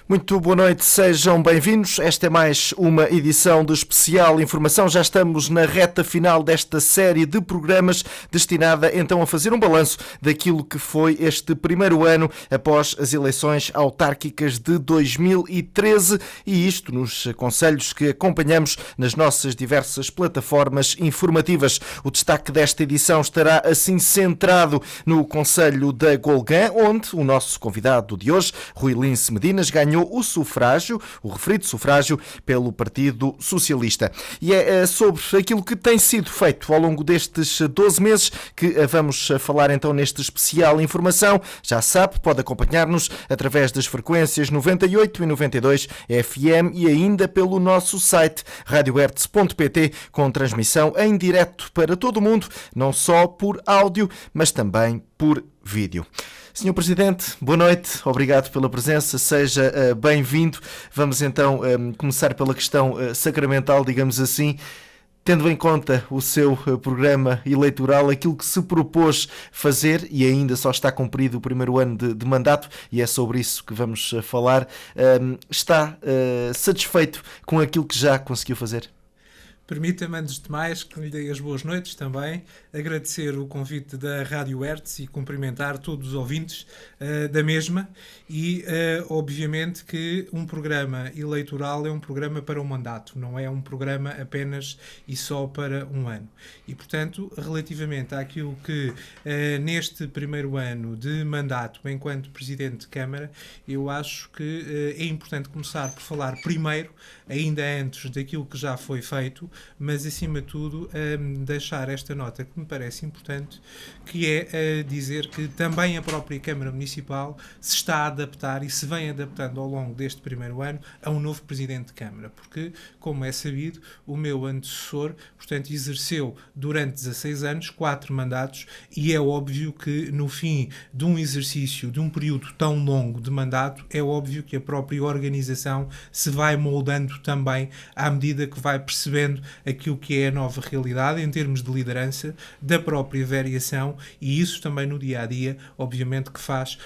Muito boa noite, sejam bem-vindos. Esta é mais uma edição de Especial Informação. Já estamos na reta final desta série de programas destinada então a fazer um balanço daquilo que foi este primeiro ano após as eleições autárquicas de 2013 e isto nos conselhos que acompanhamos nas nossas diversas plataformas informativas. O destaque desta edição estará assim centrado no concelho da Golgã, onde o nosso convidado de hoje, Rui Lince Medinas, ganhou o referido sufrágio pelo Partido Socialista. E é sobre aquilo que tem sido feito ao longo destes 12 meses que vamos falar então neste especial informação. Já sabe, pode acompanhar-nos através das frequências 98 e 92 FM e ainda pelo nosso site radiohertz.pt, com transmissão em direto para todo o mundo, não só por áudio, mas também por vídeo. Senhor Presidente, boa noite, obrigado pela presença, seja bem-vindo. Vamos então começar pela questão sacramental, digamos assim, tendo em conta o seu programa eleitoral, aquilo que se propôs fazer e ainda só está cumprido o primeiro ano de mandato, e é sobre isso que vamos falar, está satisfeito com aquilo que já conseguiu fazer? Permita-me, antes de mais, que lhe dei as boas noites também, agradecer o convite da Rádio Hertz e cumprimentar todos os ouvintes da mesma e, obviamente, que um programa eleitoral é um programa para um mandato, não é um programa apenas e só para um ano. E, portanto, relativamente àquilo que neste primeiro ano de mandato, enquanto Presidente de Câmara, eu acho que é importante começar por falar primeiro, ainda antes daquilo que já foi feito, mas acima de tudo deixar esta nota que me parece importante, que é dizer que também a própria Câmara Municipal se está a adaptar e se vem adaptando ao longo deste primeiro ano a um novo Presidente de Câmara, porque, como é sabido, o meu antecessor, portanto, exerceu durante 16 anos, 4 mandatos, e é óbvio que no fim de um exercício, de um período tão longo de mandato, é óbvio que a própria organização se vai moldando também à medida que vai percebendo aquilo que é a nova realidade em termos de liderança, da própria variação, e isso também no dia-a-dia, obviamente que faz,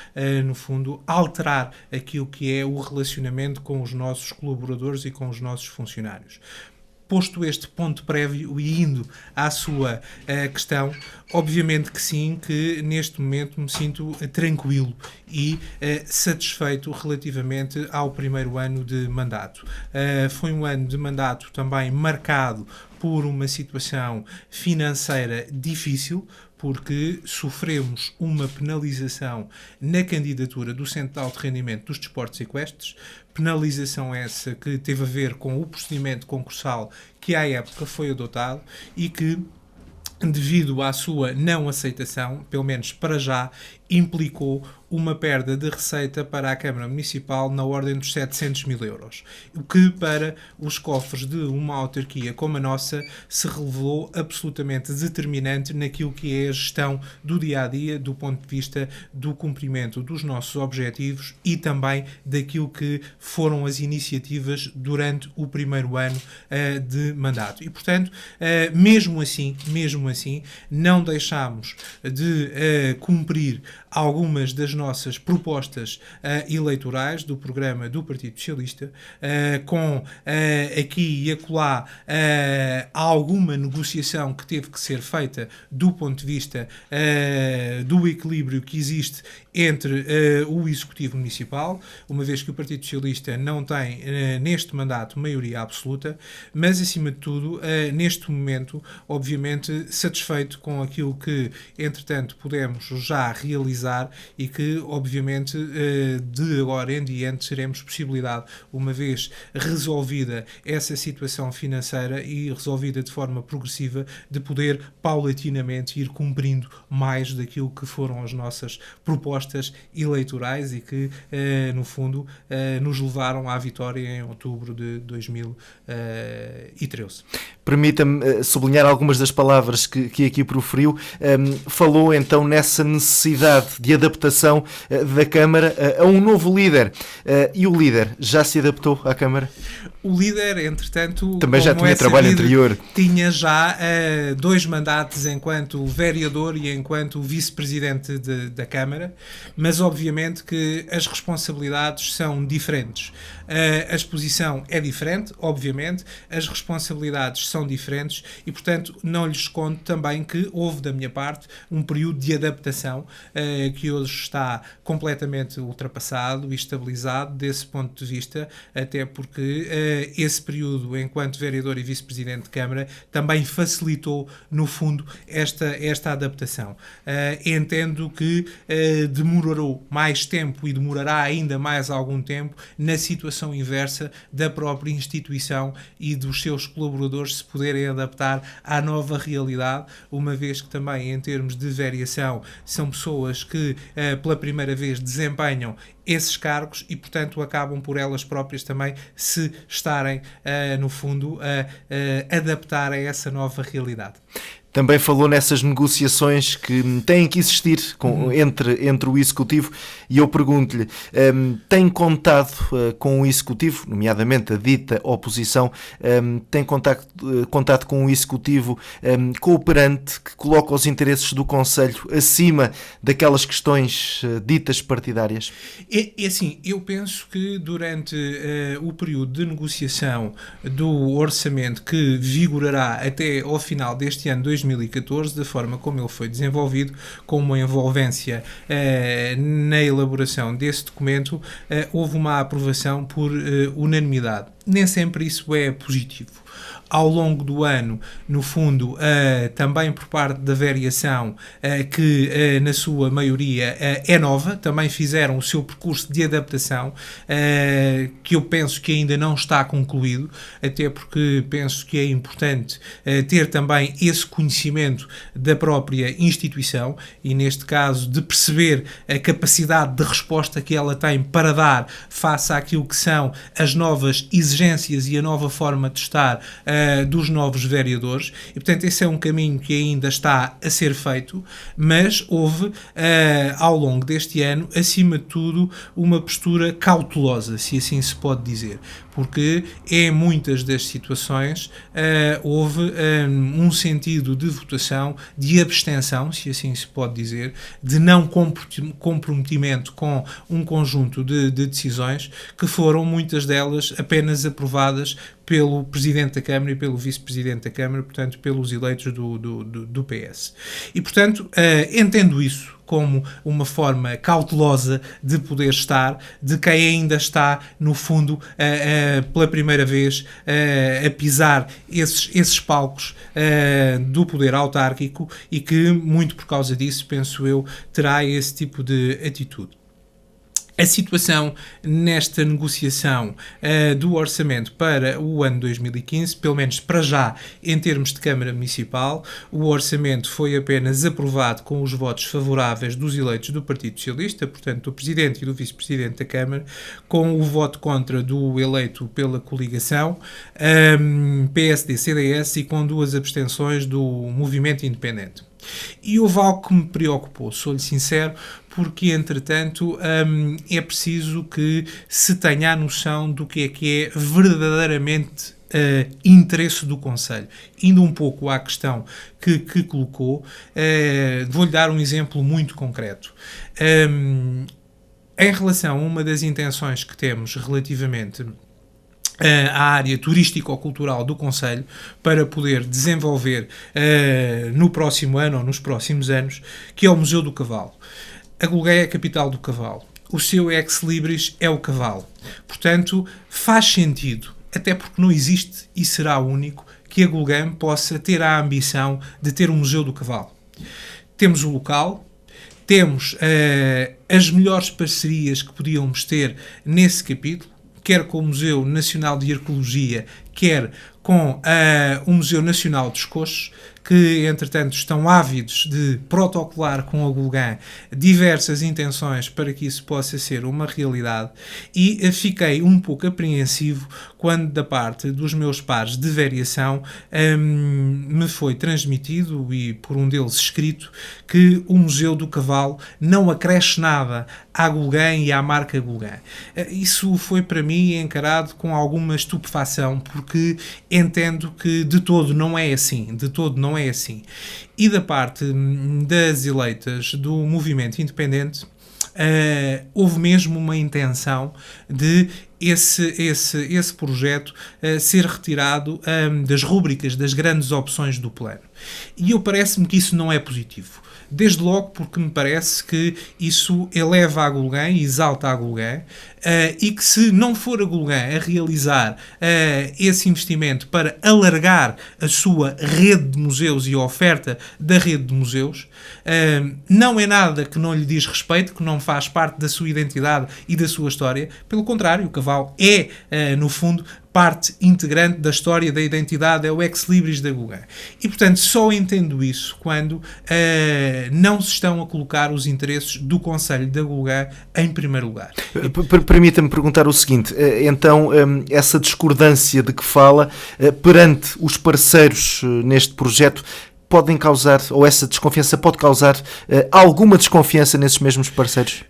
no fundo, alterar aquilo que é o relacionamento com os nossos colaboradores e com os nossos funcionários. Posto este ponto prévio e indo à sua questão, obviamente que sim, que neste momento me sinto tranquilo e satisfeito relativamente ao primeiro ano de mandato. Foi um ano de mandato também marcado por uma situação financeira difícil, porque sofremos uma penalização na candidatura do Centro de Alto Rendimento dos Desportos Equestres, penalização essa que teve a ver com o procedimento concursal que à época foi adotado e que, devido à sua não aceitação, pelo menos para já, implicou uma perda de receita para a Câmara Municipal na ordem dos 700 mil euros, o que para os cofres de uma autarquia como a nossa se revelou absolutamente determinante naquilo que é a gestão do dia-a-dia, do ponto de vista do cumprimento dos nossos objetivos e também daquilo que foram as iniciativas durante o primeiro ano de mandato. E, portanto, mesmo assim, não deixámos de cumprir algumas das nossas propostas eleitorais do programa do Partido Socialista, com aqui e acolá alguma negociação que teve que ser feita do ponto de vista do equilíbrio que existe entre o Executivo Municipal, uma vez que o Partido Socialista não tem neste mandato maioria absoluta, mas acima de tudo, neste momento, obviamente satisfeito com aquilo que, entretanto, pudemos já realizar e que, obviamente, de agora em diante teremos possibilidade, uma vez resolvida essa situação financeira e resolvida de forma progressiva, de poder paulatinamente ir cumprindo mais daquilo que foram as nossas propostas eleitorais e que, no fundo, nos levaram à vitória em outubro de 2013. Permita-me sublinhar algumas das palavras que aqui proferiu. Falou então nessa necessidade de adaptação da Câmara a um novo líder. E o líder já se adaptou à Câmara? O líder, entretanto, também já tinha trabalho anterior. Tinha já 2 mandatos enquanto vereador e enquanto vice-presidente da Câmara, mas obviamente que as responsabilidades são diferentes. A exposição é diferente, obviamente, as responsabilidades são diferentes e, portanto, não lhes escondo também que houve, da minha parte, um período de adaptação que hoje está completamente ultrapassado e estabilizado desse ponto de vista, até porque esse período, enquanto vereador e vice-presidente de Câmara, também facilitou, no fundo, esta adaptação. Entendo que demorou mais tempo e demorará ainda mais algum tempo na situação inversa da própria instituição e dos seus colaboradores se poderem adaptar à nova realidade, uma vez que também, em termos de variação, são pessoas que pela primeira vez desempenham esses cargos e, portanto, acabam por elas próprias também se estarem, no fundo, a adaptar a essa nova realidade. Também falou nessas negociações que têm que existir entre o Executivo e eu pergunto-lhe, tem contado com o Executivo, nomeadamente a dita oposição, tem contado com um Executivo cooperante que coloca os interesses do Conselho acima daquelas questões ditas partidárias? É assim, eu penso que durante o período de negociação do orçamento que vigorará até ao final deste ano 2014, da forma como ele foi desenvolvido, com uma envolvência na elaboração desse documento, houve uma aprovação por unanimidade. Nem sempre isso é positivo. Ao longo do ano, no fundo, também por parte da variação, que na sua maioria é nova, também fizeram o seu percurso de adaptação, que eu penso que ainda não está concluído, até porque penso que é importante ter também esse conhecimento da própria instituição e, neste caso, de perceber a capacidade de resposta que ela tem para dar face àquilo que são as novas exigências e a nova forma de estar dos novos vereadores e, portanto, esse é um caminho que ainda está a ser feito, mas houve, ao longo deste ano, acima de tudo, uma postura cautelosa, se assim se pode dizer, porque em muitas das situações houve um sentido de votação, de abstenção, se assim se pode dizer, de não comprometimento com um conjunto de decisões que foram, muitas delas, apenas aprovadas pelo Presidente da Câmara e pelo Vice-Presidente da Câmara, portanto, pelos eleitos do PS. E, portanto, entendo isso como uma forma cautelosa de poder estar, de quem ainda está, no fundo, pela primeira vez, a pisar esses palcos do poder autárquico e que, muito por causa disso, penso eu, terá esse tipo de atitude. A situação nesta negociação do orçamento para o ano 2015, pelo menos para já, em termos de Câmara Municipal, o orçamento foi apenas aprovado com os votos favoráveis dos eleitos do Partido Socialista, portanto do Presidente e do Vice-Presidente da Câmara, com o voto contra do eleito pela coligação, PSD-CDS, e com 2 abstenções do Movimento Independente. E houve algo que me preocupou, sou-lhe sincero, porque, entretanto, é preciso que se tenha a noção do que é verdadeiramente interesse do Conselho. Indo um pouco à questão que colocou, vou-lhe dar um exemplo muito concreto. Em relação a uma das intenções que temos relativamente à área turístico-cultural do Conselho, para poder desenvolver no próximo ano ou nos próximos anos, que é o Museu do Cavalo. A Gulgueia é a capital do cavalo. O seu ex-libris é o cavalo. Portanto, faz sentido, até porque não existe e será único, que a Gulguem possa ter a ambição de ter um Museu do Cavalo. Temos o local, temos as melhores parcerias que podíamos ter nesse capítulo, quer com o Museu Nacional de Arqueologia, quer com o Museu Nacional dos Coxos, que, entretanto, estão ávidos de protocolar com a Gulgã diversas intenções para que isso possa ser uma realidade, e fiquei um pouco apreensivo quando, da parte dos meus pares de variação, me foi transmitido, e por um deles escrito, que o Museu do Cavalo não acresce nada à Gulgã e à marca Gulgã. Isso foi para mim encarado com alguma estupefação, porque entendo que de todo não é assim, de todo não é assim. E da parte das eleitas do movimento independente, houve mesmo uma intenção de esse projeto ser retirado das rúbricas das grandes opções do plano. E parece-me que isso não é positivo. Desde logo porque me parece que isso eleva a Gulgã e exalta a Gulgã, e que, se não for a Gulgã a realizar esse investimento para alargar a sua rede de museus e a oferta da rede de museus, não é nada que não lhe diz respeito, que não faz parte da sua identidade e da sua história. Pelo contrário, o Cavalo é, no fundo, parte integrante da história, da identidade, é o ex-libris da Gulgã. E, portanto, só entendo isso quando não se estão a colocar os interesses do Conselho da Gulgã em primeiro lugar. Permita-me perguntar o seguinte, então, essa discordância de que fala, perante os parceiros neste projeto, podem causar, ou essa desconfiança pode causar alguma desconfiança nesses mesmos parceiros?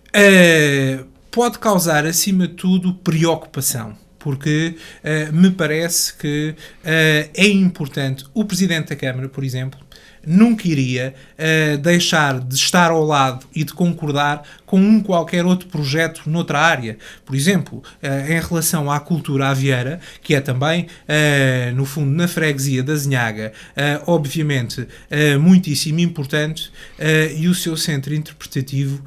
Pode causar, acima de tudo, preocupação. Porque me parece que é importante. O Presidente da Câmara, por exemplo, nunca iria deixar de estar ao lado e de concordar com qualquer outro projeto noutra área. Por exemplo, em relação à cultura avieira, que é também, no fundo, na freguesia da Zinhaga, obviamente, muitíssimo importante, e o seu centro interpretativo,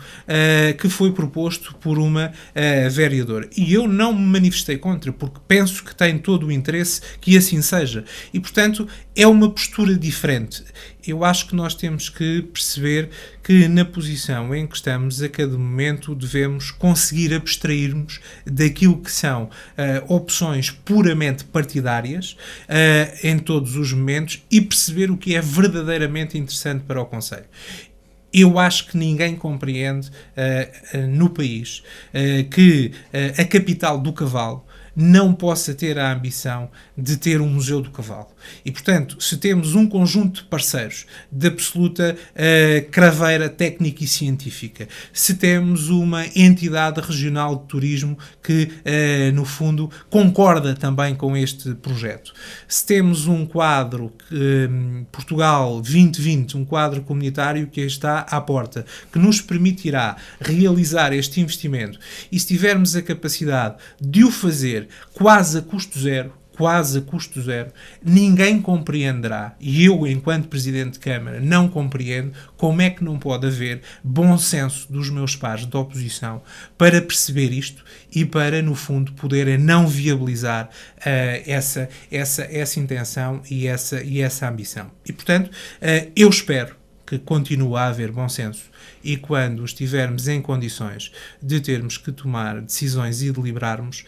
que foi proposto por uma vereadora. E eu não me manifestei contra, porque penso que tem todo o interesse que assim seja. E, portanto, é uma postura diferente. Eu acho que nós temos que perceber que, na posição em que estamos, a cada momento devemos conseguir abstrair-nos daquilo que são opções puramente partidárias em todos os momentos, e perceber o que é verdadeiramente interessante para o Conselho. Eu acho que ninguém compreende no país que a capital do cavalo não possa ter a ambição de ter um Museu do Cavalo. E, portanto, se temos um conjunto de parceiros de absoluta craveira técnica e científica, se temos uma entidade regional de turismo que, no fundo, concorda também com este projeto, se temos um quadro Portugal 2020, um quadro comunitário que está à porta, que nos permitirá realizar este investimento, e se tivermos a capacidade de o fazer quase a custo zero, ninguém compreenderá, e eu, enquanto Presidente de Câmara, não compreendo como é que não pode haver bom senso dos meus pares de oposição para perceber isto e para, no fundo, poderem não viabilizar essa intenção e essa ambição. E, portanto, eu espero que continue a haver bom senso, e quando estivermos em condições de termos que tomar decisões e deliberarmos,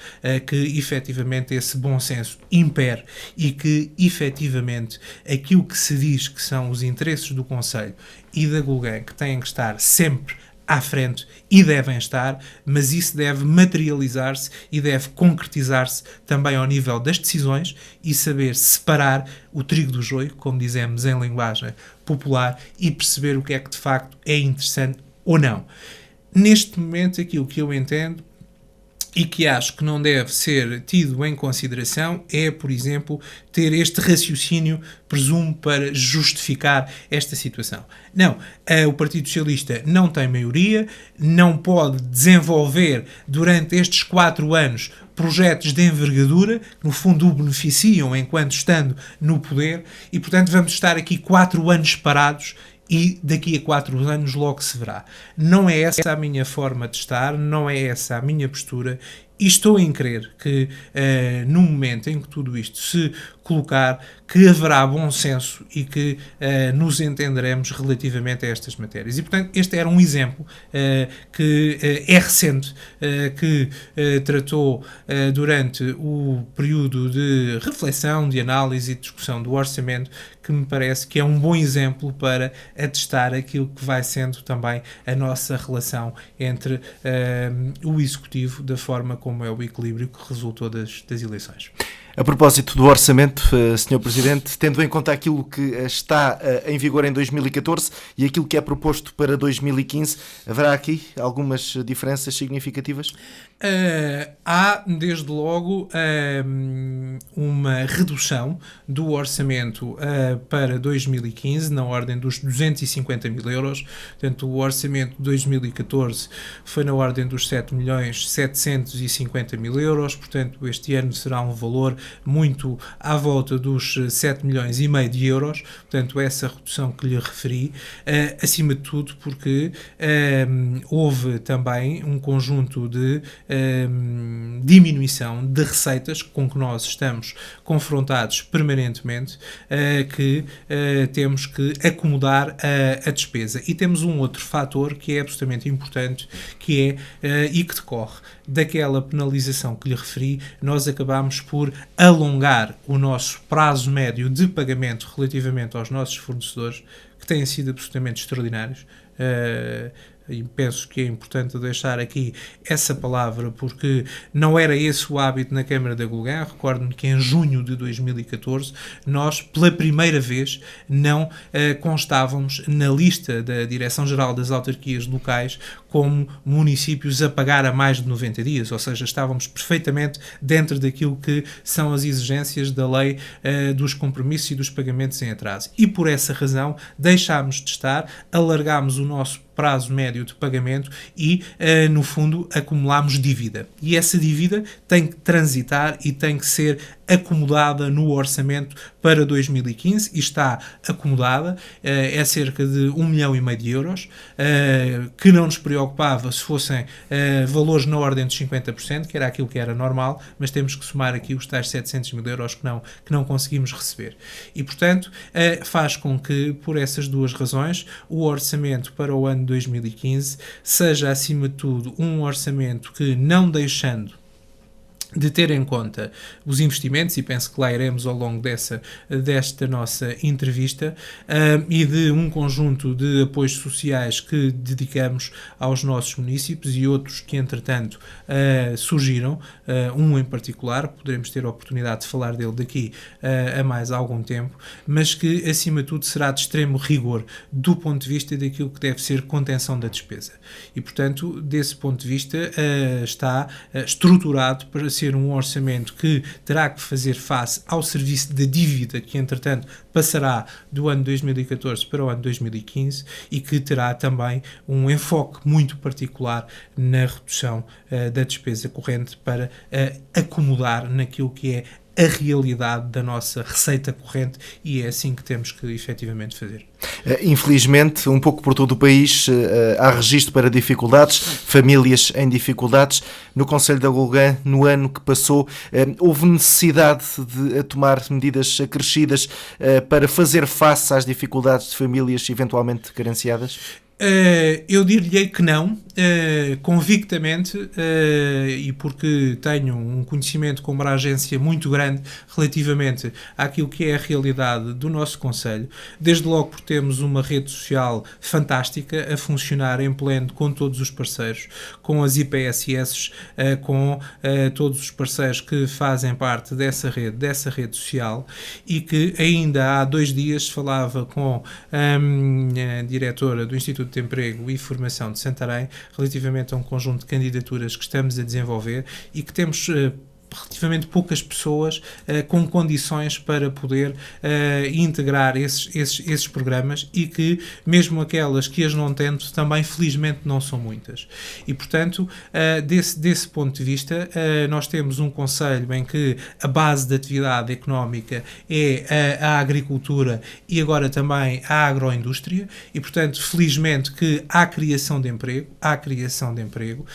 que efetivamente esse bom senso impere e que efetivamente aquilo que se diz que são os interesses do Conselho e da Gulgã, que têm que estar sempre à frente, e devem estar, mas isso deve materializar-se e deve concretizar-se também ao nível das decisões, e saber separar o trigo do joio, como dizemos em linguagem popular, e perceber o que é que de facto é interessante ou não. Neste momento, aquilo que eu entendo e que acho que não deve ser tido em consideração é, por exemplo, ter este raciocínio, presumo, para justificar esta situação. Não, o Partido Socialista não tem maioria, não pode desenvolver durante estes 4 anos projetos de envergadura, que no fundo o beneficiam enquanto estando no poder, e portanto vamos estar aqui 4 anos parados, e daqui a 4 anos logo se verá. Não é essa a minha forma de estar, não é essa a minha postura. E estou em crer que, no momento em que tudo isto se colocar, que haverá bom senso e que nos entenderemos relativamente a estas matérias. E, portanto, este era um exemplo que é recente, que tratou durante o período de reflexão, de análise e de discussão do orçamento, que me parece que é um bom exemplo para atestar aquilo que vai sendo também a nossa relação entre o Executivo, da forma como é o equilíbrio que resultou das eleições. A propósito do orçamento, Sr. Presidente, tendo em conta aquilo que está em vigor em 2014 e aquilo que é proposto para 2015, haverá aqui algumas diferenças significativas? Há, desde logo, uma redução do orçamento para 2015, na ordem dos 250 mil euros. Portanto, o orçamento de 2014 foi na ordem dos 7.750.000 euros. Portanto, este ano será um valor muito à volta dos 7 milhões e meio de euros. Portanto, essa redução que lhe referi, acima de tudo porque houve também um conjunto de diminuição de receitas com que nós estamos confrontados permanentemente, que temos que acomodar a despesa. E temos um outro fator que é absolutamente importante, que é, e que decorre daquela penalização que lhe referi, nós acabamos por alongar o nosso prazo médio de pagamento relativamente aos nossos fornecedores, que têm sido absolutamente extraordinários. E penso que é importante deixar aqui essa palavra, porque não era esse o hábito na Câmara de Gulgã. Recordo-me que em junho de 2014 nós, pela primeira vez, não constávamos na lista da Direção-Geral das Autarquias Locais como municípios a pagar a mais de 90 dias, ou seja, estávamos perfeitamente dentro daquilo que são as exigências da lei dos compromissos e dos pagamentos em atraso. E por essa razão deixámos de estar, alargámos o nosso prazo médio de pagamento e, no fundo, acumulámos dívida. E essa dívida tem que transitar e tem que ser acomodada no orçamento para 2015 e está acomodada, é cerca de 1,5 milhão de euros, que não nos preocupava se fossem valores na ordem dos 50%, que era aquilo que era normal, mas temos que somar aqui os tais 700 mil euros que não conseguimos receber. E, portanto, faz com que, por essas duas razões, o orçamento para o ano 2015 seja, acima de tudo, um orçamento que, não deixando de ter em conta os investimentos, e penso que lá iremos ao longo desta nossa entrevista, e de um conjunto de apoios sociais que dedicamos aos nossos municípios e outros que, entretanto, surgiram, um em particular, poderemos ter a oportunidade de falar dele daqui a mais algum tempo, mas que, acima de tudo, será de extremo rigor do ponto de vista daquilo que deve ser contenção da despesa. E, portanto, desse ponto de vista, está estruturado para ser um orçamento que terá que fazer face ao serviço da dívida que, entretanto, passará do ano 2014 para o ano 2015 e que terá também um enfoque muito particular na redução da despesa corrente para acomodar naquilo que é a realidade da nossa receita corrente, e é assim que temos que efetivamente fazer. Infelizmente, um pouco por todo o país, há registro para dificuldades, famílias em dificuldades. No Concelho de Gulgã, no ano que passou, houve necessidade de tomar medidas acrescidas para fazer face às dificuldades de famílias eventualmente carenciadas? Eu dir-lhe que não, convictamente, e porque tenho um conhecimento com uma agência muito grande relativamente àquilo que é a realidade do nosso concelho, desde logo porque temos uma rede social fantástica a funcionar em pleno com todos os parceiros, com as IPSS, com todos os parceiros que fazem parte dessa rede social, e que ainda há 2 dias falava com a diretora do Instituto de Emprego e Formação de Santarém relativamente a um conjunto de candidaturas que estamos a desenvolver e que temos relativamente poucas pessoas com condições para poder integrar esses programas, e que mesmo aquelas que as não tendo também felizmente não são muitas. E portanto, desse ponto de vista, nós temos um concelho em que a base da atividade económica é a agricultura e agora também a agroindústria, e portanto felizmente que há criação de emprego.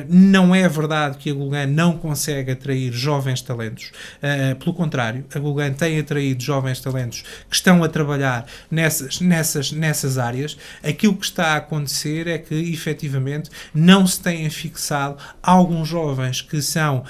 Não é verdade que a Gulbenkian não consegue atrair jovens talentos, pelo contrário, a Gulbenkian tem atraído jovens talentos que estão a trabalhar nessas áreas. Aquilo que está a acontecer é que efetivamente não se têm fixado alguns jovens que são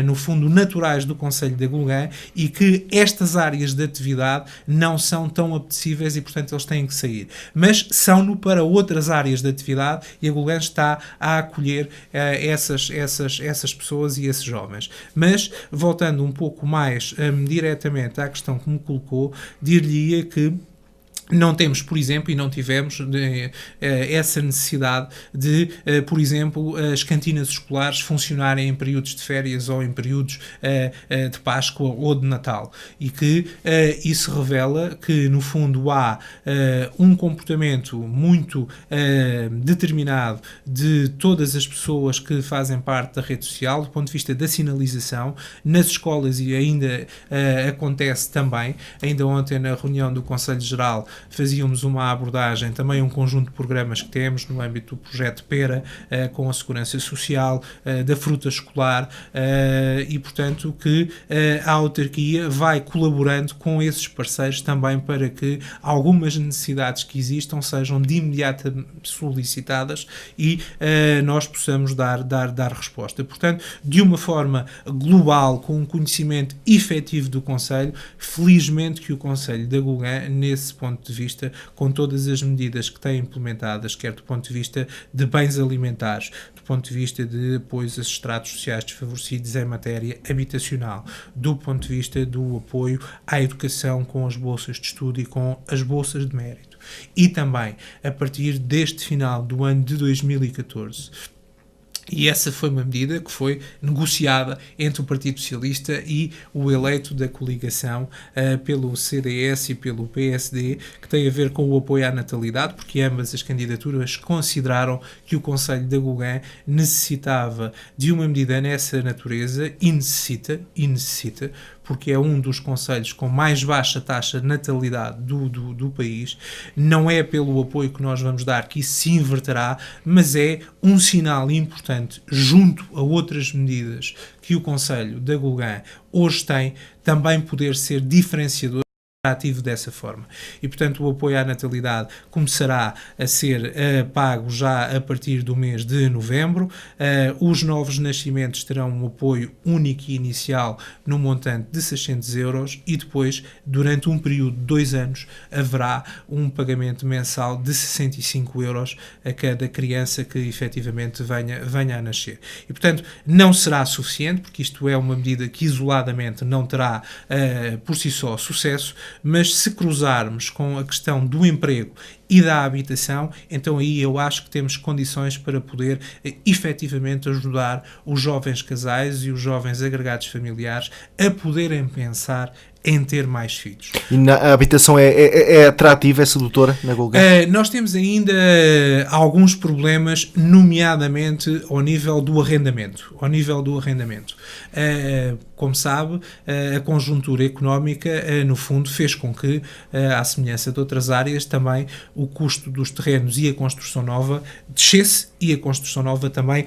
no fundo naturais do concelho da Gulbenkian, e que estas áreas de atividade não são tão apetecíveis e portanto eles têm que sair, mas são-no para outras áreas de atividade, e a Gulbenkian está a acolher essas pessoas e esses jovens. Mas, voltando um pouco mais diretamente à questão que me colocou, dir-lhe-ia que não temos, por exemplo, e não tivemos essa necessidade de, por exemplo, as cantinas escolares funcionarem em períodos de férias ou em períodos de Páscoa ou de Natal, e que isso revela que, no fundo, há um comportamento muito determinado de todas as pessoas que fazem parte da rede social, do ponto de vista da sinalização, nas escolas, e ainda acontece também. Ainda ontem, na reunião do Conselho Geral, fazíamos uma abordagem, também um conjunto de programas que temos no âmbito do projeto PERA, com a Segurança Social, da fruta escolar, e portanto que a autarquia vai colaborando com esses parceiros também para que algumas necessidades que existam sejam de imediato solicitadas e nós possamos dar resposta. Portanto, de uma forma global, com um conhecimento efetivo do Conselho, felizmente que o Conselho da Gulbenkian, nesse ponto de vista, com todas as medidas que tem implementadas, quer do ponto de vista de bens alimentares, do ponto de vista de apoios a estratos sociais desfavorecidos em matéria habitacional, do ponto de vista do apoio à educação com as bolsas de estudo e com as bolsas de mérito. E também, a partir deste final do ano de 2014, e essa foi uma medida que foi negociada entre o Partido Socialista e o eleito da coligação pelo CDS e pelo PSD, que tem a ver com o apoio à natalidade, porque ambas as candidaturas consideraram que o Concelho da Gulbenkian necessitava de uma medida nessa natureza, e necessita, porque é um dos concelhos com mais baixa taxa de natalidade do país. Não é pelo apoio que nós vamos dar que isso se inverterá, mas é um sinal importante, junto a outras medidas que o Concelho da Gulbenkian hoje tem, também poder ser diferenciador ativo dessa forma. E, portanto, o apoio à natalidade começará a ser pago já a partir do mês de novembro. Os novos nascimentos terão um apoio único e inicial no montante de 600 euros e depois, durante um período de 2 anos, haverá um pagamento mensal de 65 euros a cada criança que efetivamente venha a nascer. E, portanto, não será suficiente, porque isto é uma medida que isoladamente não terá por si só sucesso, mas se cruzarmos com a questão do emprego e da habitação, então aí eu acho que temos condições para poder efetivamente ajudar os jovens casais e os jovens agregados familiares a poderem pensar em ter mais filhos. E a habitação é atrativa, é sedutora na Gulbenkian? Nós temos ainda alguns problemas, nomeadamente ao nível do arrendamento. Como sabe, a conjuntura económica, no fundo, fez com que, à semelhança de outras áreas, também o custo dos terrenos e a construção nova descesse, e a construção nova também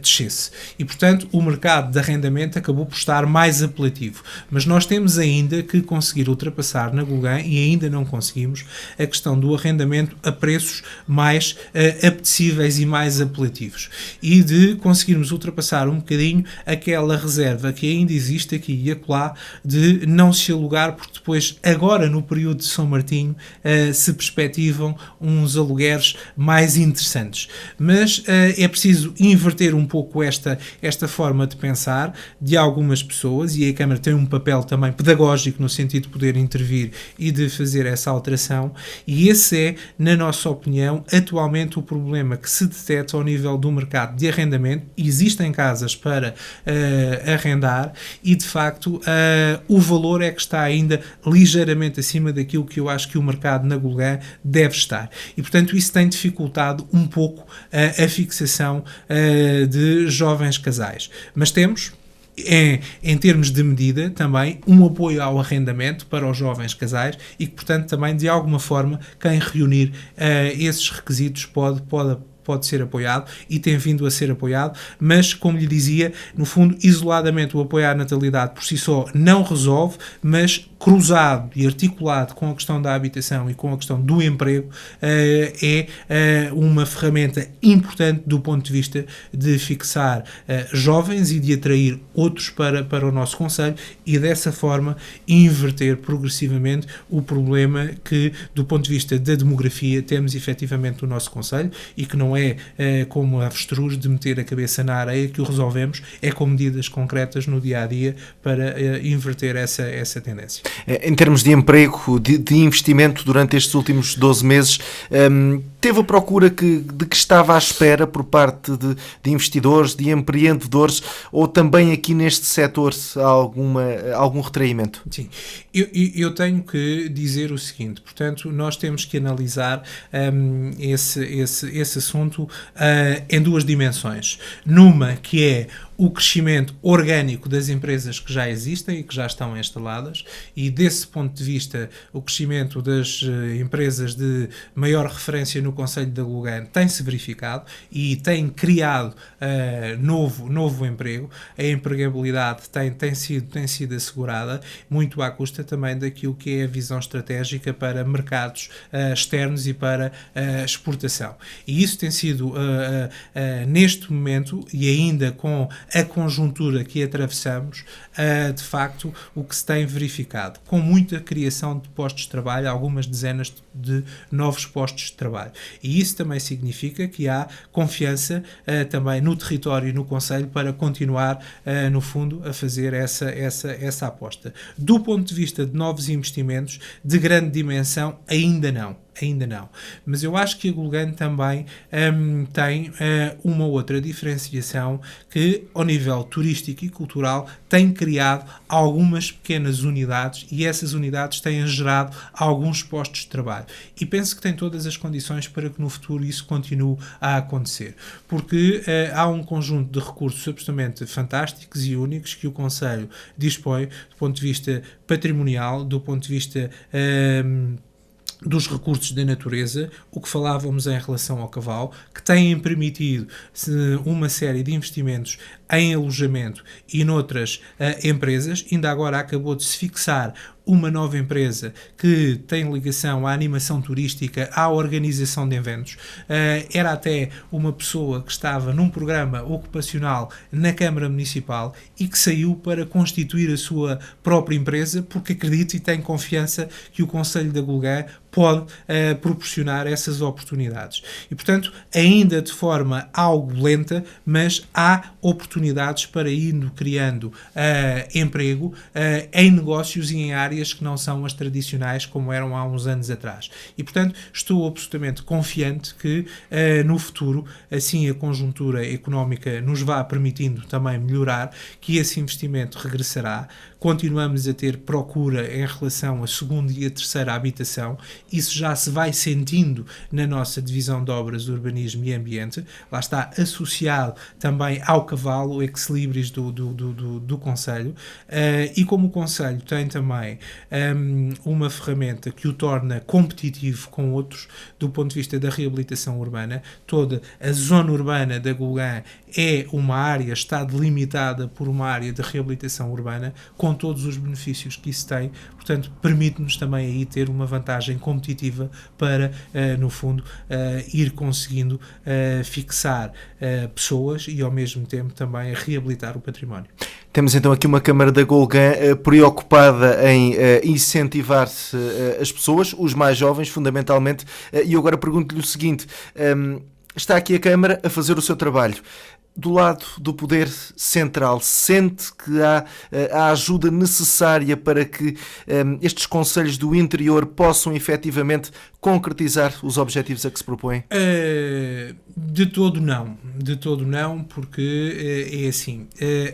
descesse. E, portanto, o mercado de arrendamento acabou por estar mais apelativo. Mas nós temos ainda que conseguir ultrapassar na Gulbenkian, e ainda não conseguimos, a questão do arrendamento a preços mais apetecíveis e mais apelativos. E de conseguirmos ultrapassar um bocadinho aquela reserva que ainda existe aqui e acolá de não se alugar, porque depois, agora no período de São Martinho, se perspectivam uns alugueres mais interessantes. Mas mas é preciso inverter um pouco esta forma de pensar de algumas pessoas, e a Câmara tem um papel também pedagógico no sentido de poder intervir e de fazer essa alteração, e esse é, na nossa opinião, atualmente o problema que se detecta ao nível do mercado de arrendamento. Existem casas para arrendar e, de facto, o valor é que está ainda ligeiramente acima daquilo que eu acho que o mercado na Gulgã deve estar. E, portanto, isso tem dificultado um pouco a fixação de jovens casais. Mas temos, em termos de medida, também um apoio ao arrendamento para os jovens casais e que, portanto, também, de alguma forma, quem reunir esses requisitos pode ser apoiado e tem vindo a ser apoiado, mas, como lhe dizia, no fundo, isoladamente o apoio à natalidade por si só não resolve, mas cruzado e articulado com a questão da habitação e com a questão do emprego é uma ferramenta importante do ponto de vista de fixar jovens e de atrair outros para o nosso concelho e dessa forma inverter progressivamente o problema que, do ponto de vista da demografia, temos efetivamente no nosso concelho e que não é como avestruz de meter a cabeça na areia que o resolvemos, é com medidas concretas no dia-a-dia para inverter essa tendência. Em termos de emprego, de investimento durante estes últimos 12 meses, teve a procura de que estava à espera por parte de investidores, de empreendedores, ou também aqui neste setor algum retraimento? Sim, eu tenho que dizer o seguinte, portanto, nós temos que analisar esse assunto em duas dimensões. Numa que é o crescimento orgânico das empresas que já existem e que já estão instaladas, e desse ponto de vista o crescimento das empresas de maior referência no concelho da Gulgã tem-se verificado e tem criado novo emprego. A empregabilidade tem sido assegurada, muito à custa também daquilo que é a visão estratégica para mercados externos e para exportação. E isso tem sido, neste momento, e ainda com a conjuntura que atravessamos, de facto, o que se tem verificado, com muita criação de postos de trabalho, algumas dezenas de novos postos de trabalho. E isso também significa que há confiança também no território e no concelho para continuar, no fundo, a fazer essa aposta. Do ponto de vista de novos investimentos de grande dimensão, ainda não. Mas eu acho que a Gulgã também tem uma outra diferenciação que, ao nível turístico e cultural, tem criado algumas pequenas unidades e essas unidades têm gerado alguns postos de trabalho. E penso que tem todas as condições para que no futuro isso continue a acontecer. Porque há um conjunto de recursos absolutamente fantásticos e únicos que o concelho dispõe do ponto de vista patrimonial, do ponto de vista dos recursos da natureza, o que falávamos em relação ao cavalo, que têm permitido uma série de investimentos em alojamento e noutras empresas. Ainda agora acabou de se fixar uma nova empresa que tem ligação à animação turística, à organização de eventos. Era até uma pessoa que estava num programa ocupacional na Câmara Municipal e que saiu para constituir a sua própria empresa porque acredita e tem confiança que o Concelho da Gulgã pode proporcionar essas oportunidades. E, portanto, ainda de forma algo lenta, mas há oportunidades para ir criando emprego em negócios e em áreas que não são as tradicionais como eram há uns anos atrás. E, portanto, estou absolutamente confiante que no futuro, assim a conjuntura económica nos vá permitindo também melhorar, que esse investimento regressará. Continuamos a ter procura em relação à segunda e a terceira habitação. Isso já se vai sentindo na nossa divisão de obras de urbanismo e ambiente. Lá está associado também ao cavalo, o ex-libris do Concelho. E como o Concelho tem também uma ferramenta que o torna competitivo com outros do ponto de vista da reabilitação urbana, toda a zona urbana da Gulgã é uma área, está delimitada por uma área de reabilitação urbana, com todos os benefícios que isso tem, portanto, permite-nos também aí ter uma vantagem competitiva para, no fundo, ir conseguindo fixar pessoas e, ao mesmo tempo, também reabilitar o património. Temos então aqui uma Câmara da Gulgã preocupada em incentivar as pessoas, os mais jovens, fundamentalmente, e eu agora pergunto-lhe o seguinte: Está aqui a Câmara a fazer o seu trabalho. Do lado do Poder Central, sente que há a ajuda necessária para que estes conselhos do interior possam efetivamente concretizar os objetivos a que se propõem? De todo não, porque é assim,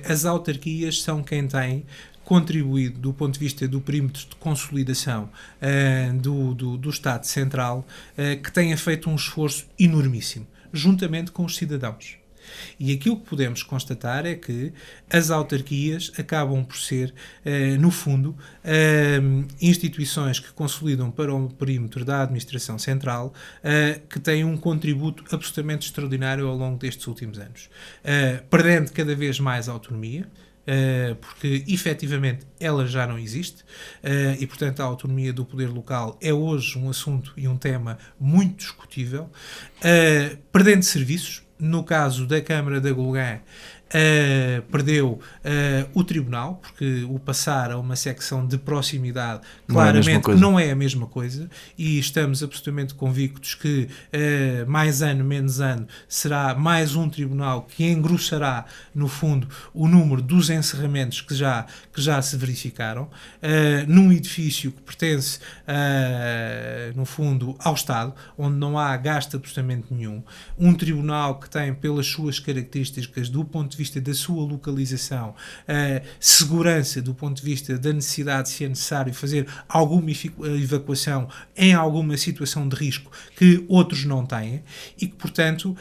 as autarquias são quem tem contribuído do ponto de vista do perímetro de consolidação do Estado Central, que tenha feito um esforço enormíssimo, juntamente com os cidadãos. E aquilo que podemos constatar é que as autarquias acabam por ser, no fundo, instituições que consolidam para o perímetro da administração central, que têm um contributo absolutamente extraordinário ao longo destes últimos anos. Perdendo cada vez mais autonomia, porque efetivamente ela já não existe, e portanto a autonomia do poder local é hoje um assunto e um tema muito discutível, perdendo serviços. No caso da Câmara de Agulhã, perdeu o Tribunal, porque o passar a uma secção de proximidade claramente não é a mesma coisa, e estamos absolutamente convictos que mais ano, menos ano, será mais um Tribunal que engrossará, no fundo, o número dos encerramentos que já se verificaram, num edifício que pertence, no fundo, ao Estado, onde não há gasto absolutamente nenhum, um Tribunal que tem, pelas suas características, do ponto de vista da sua localização, segurança do ponto de vista da necessidade, se é necessário, fazer alguma evacuação em alguma situação de risco que outros não têm, e que, portanto,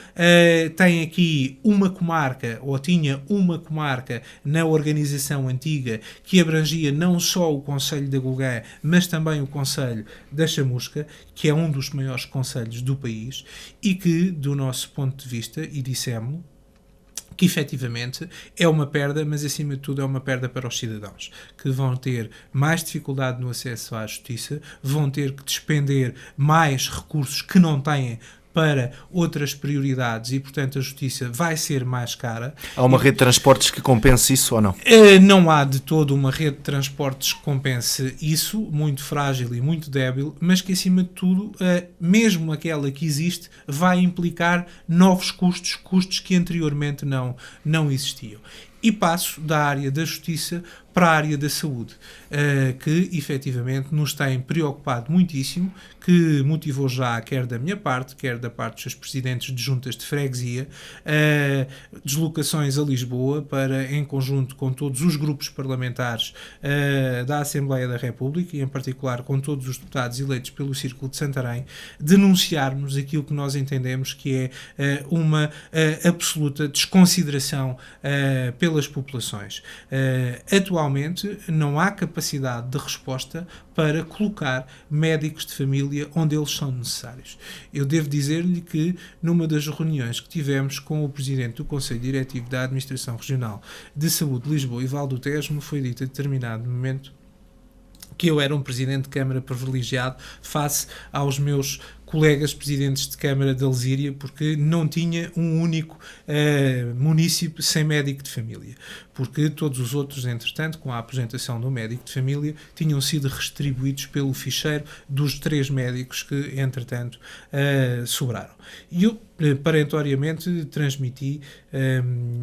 tem aqui uma comarca, ou tinha uma comarca na organização antiga, que abrangia não só o concelho de Agulhã, mas também o concelho da Chamusca, que é um dos maiores concelhos do país, e que, do nosso ponto de vista, e dissemos que efetivamente é uma perda, mas acima de tudo é uma perda para os cidadãos, que vão ter mais dificuldade no acesso à justiça, vão ter que despender mais recursos que não têm para outras prioridades, e portanto a justiça vai ser mais cara. Há uma rede de transportes que compense isso ou não? Não há de todo uma rede de transportes que compense isso, muito frágil e muito débil, mas que acima de tudo, mesmo aquela que existe, vai implicar novos custos que anteriormente não existiam. E passo da área da justiça para a área da saúde, que efetivamente nos tem preocupado muitíssimo, que motivou já, quer da minha parte, quer da parte dos seus presidentes de juntas de freguesia, deslocações a Lisboa para, em conjunto com todos os grupos parlamentares da Assembleia da República, e em particular com todos os deputados eleitos pelo Círculo de Santarém, denunciarmos aquilo que nós entendemos que é uma absoluta desconsideração pelas populações. Atualmente não há capacidade de resposta para colocar médicos de família onde eles são necessários. Eu devo dizer-lhe que numa das reuniões que tivemos com o Presidente do Conselho Diretivo da Administração Regional de Saúde de Lisboa e Val do Tejo, me foi dito a determinado momento que eu era um Presidente de Câmara privilegiado face aos meus colegas presidentes de Câmara de Alzíria, porque não tinha um único município sem médico de família. Porque todos os outros, entretanto, com a aposentação do médico de família, tinham sido retribuídos pelo ficheiro dos 3 médicos que, entretanto, sobraram. E eu, perentoriamente, transmiti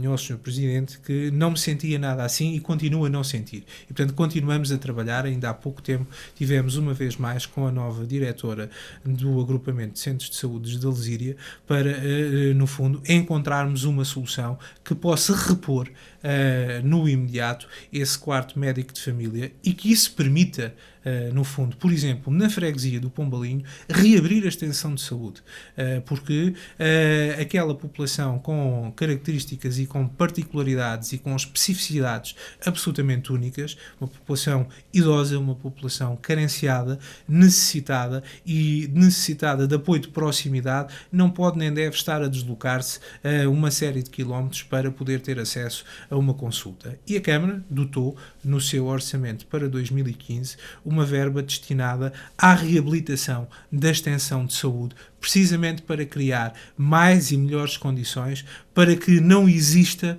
ao Sr. Presidente que não me sentia nada assim e continuo a não sentir. E, portanto, continuamos a trabalhar. Ainda há pouco tempo tivemos, uma vez mais, com a nova diretora do Agrupamento de Centros de Saúde de Alzíria para, no fundo, encontrarmos uma solução que possa repor no imediato esse 4º médico de família, e que isso permita, no fundo, por exemplo, na freguesia do Pombalinho, reabrir a extensão de saúde, porque aquela população com características e com particularidades e com especificidades absolutamente únicas, uma população idosa, uma população carenciada, necessitada de apoio de proximidade, não pode nem deve estar a deslocar-se uma série de quilómetros para poder ter acesso a uma consulta. E a Câmara dotou, no seu orçamento para 2015, uma verba destinada à reabilitação da extensão de saúde precisamente para criar mais e melhores condições para que não exista,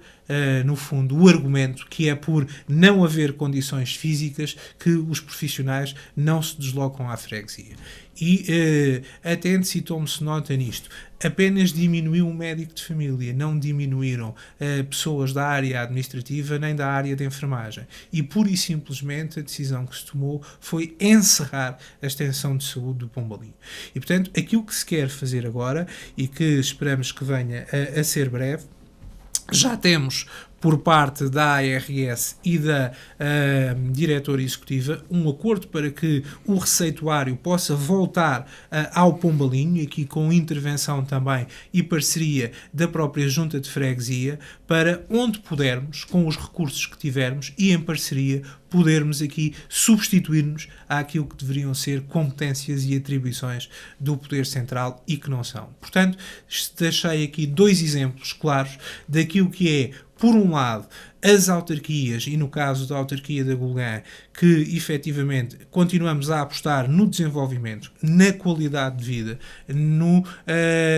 no fundo, o argumento que é por não haver condições físicas que os profissionais não se deslocam à freguesia. E atente-se e tome-se nota nisto. Apenas diminuiu um médico de família, não diminuíram pessoas da área administrativa nem da área de enfermagem. E pura e simplesmente a decisão que se tomou foi encerrar a extensão de saúde do Pombalinho. E portanto, aquilo que se quer fazer agora, e que esperamos que venha a ser breve, já temos por parte da ARS e da diretora executiva um acordo para que o receituário possa voltar ao Pombalinho, aqui com intervenção também e parceria da própria Junta de Freguesia, para onde pudermos, com os recursos que tivermos e em parceria, podermos aqui substituir-nos àquilo que deveriam ser competências e atribuições do Poder Central e que não são. Portanto, deixei aqui 2 exemplos claros daquilo que é, por um lado, as autarquias, e no caso da autarquia da Gulgã, que efetivamente continuamos a apostar no desenvolvimento, na qualidade de vida, no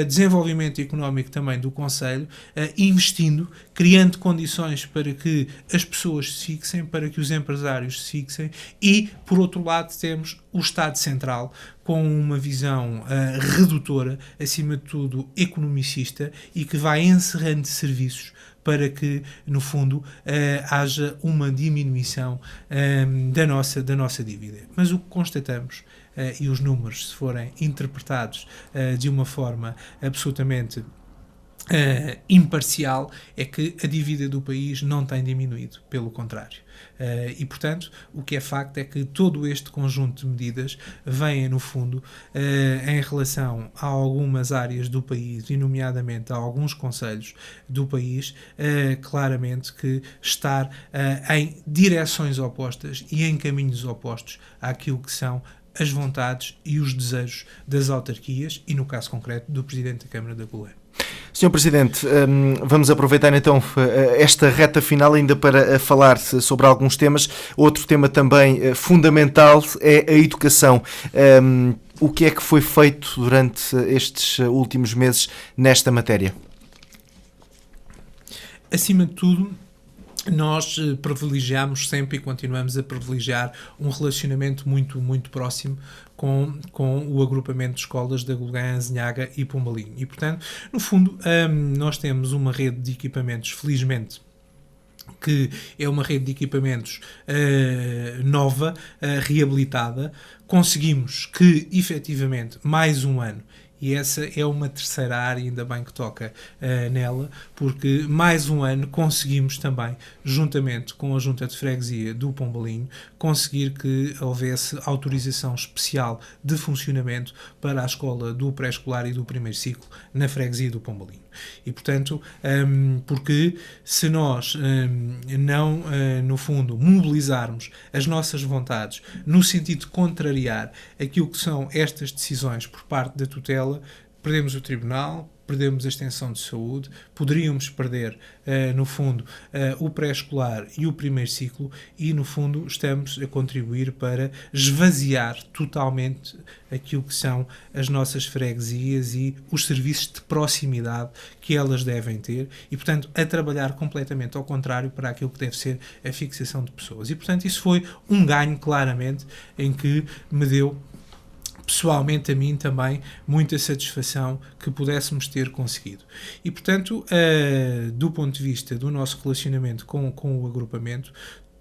desenvolvimento económico também do concelho, investindo, criando condições para que as pessoas se fixem, para que os empresários se fixem, e, por outro lado, temos o Estado Central com uma visão redutora, acima de tudo economicista, e que vai encerrando serviços para que, no fundo, haja uma diminuição da nossa dívida. Mas o que constatamos, e os números, se forem interpretados de uma forma absolutamente imparcial, é que a dívida do país não tem diminuído, pelo contrário. E, portanto, o que é facto é que todo este conjunto de medidas vem, no fundo, em relação a algumas áreas do país, e nomeadamente a alguns concelhos do país, claramente que estar em direções opostas e em caminhos opostos àquilo que são as vontades e os desejos das autarquias e, no caso concreto, do Presidente da Câmara da Gulgã. Sr. Presidente, vamos aproveitar então esta reta final ainda para falar sobre alguns temas. Outro tema também fundamental é a educação. O que é que foi feito durante estes últimos meses nesta matéria? Acima de tudo, nós privilegiamos sempre e continuamos a privilegiar um relacionamento muito, muito próximo com o agrupamento de escolas da Gulgã, Azinhaga e Pombalinho. E, portanto, no fundo, nós temos uma rede de equipamentos, felizmente, que é uma rede de equipamentos nova, reabilitada. Conseguimos que, efetivamente, mais um ano, e essa é uma terceira área, ainda bem que toca nela, porque mais um ano conseguimos também, juntamente com a Junta de Freguesia do Pombalinho, conseguir que houvesse autorização especial de funcionamento para a escola do pré-escolar e do primeiro ciclo na freguesia do Pombalinho. E, portanto, porque se nós não, no fundo, mobilizarmos as nossas vontades no sentido de contrariar aquilo que são estas decisões por parte da tutela, perdemos o tribunal, perdemos a extensão de saúde, poderíamos perder, no fundo, o pré-escolar e o primeiro ciclo e, no fundo, estamos a contribuir para esvaziar totalmente aquilo que são as nossas freguesias e os serviços de proximidade que elas devem ter e, portanto, a trabalhar completamente ao contrário para aquilo que deve ser a fixação de pessoas. E, portanto, isso foi um ganho, claramente, em que me deu pessoalmente a mim também muita satisfação que pudéssemos ter conseguido. E, portanto, do ponto de vista do nosso relacionamento com o agrupamento,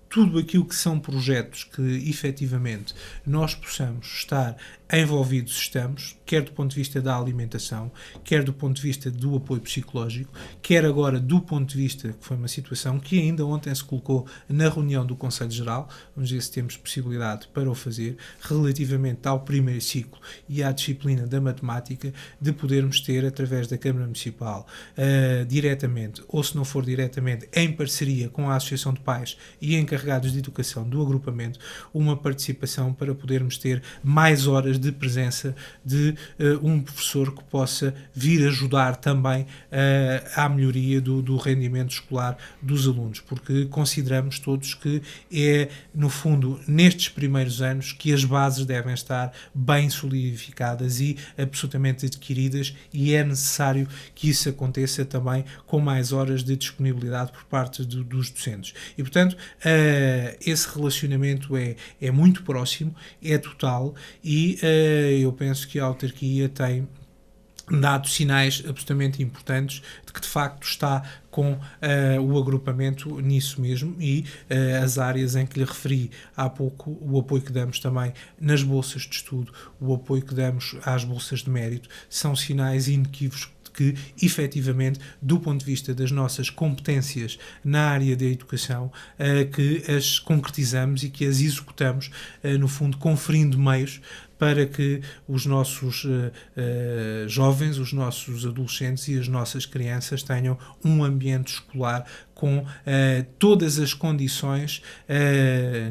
tudo aquilo que são projetos que efetivamente nós possamos estar envolvidos, estamos, quer do ponto de vista da alimentação, quer do ponto de vista do apoio psicológico, quer agora do ponto de vista, que foi uma situação que ainda ontem se colocou na reunião do Conselho Geral, vamos ver se temos possibilidade para o fazer, relativamente ao primeiro ciclo e à disciplina da matemática, de podermos ter, através da Câmara Municipal, diretamente, ou se não for diretamente, em parceria com a Associação de Pais e encarregados de educação do agrupamento, uma participação para podermos ter mais horas de presença de um professor que possa vir ajudar também à melhoria do rendimento escolar dos alunos, porque consideramos todos que é, no fundo, nestes primeiros anos que as bases devem estar bem solidificadas e absolutamente adquiridas, e é necessário que isso aconteça também com mais horas de disponibilidade por parte dos docentes. E, portanto, esse relacionamento é muito próximo, é total, e eu penso que a autarquia tem dado sinais absolutamente importantes de que de facto está com o agrupamento nisso mesmo, e as áreas em que lhe referi há pouco, o apoio que damos também nas bolsas de estudo, o apoio que damos às bolsas de mérito, são sinais inequívocos que, efetivamente, do ponto de vista das nossas competências na área da educação, que as concretizamos e que as executamos, no fundo, conferindo meios para que os nossos jovens, os nossos adolescentes e as nossas crianças tenham um ambiente escolar com todas as condições,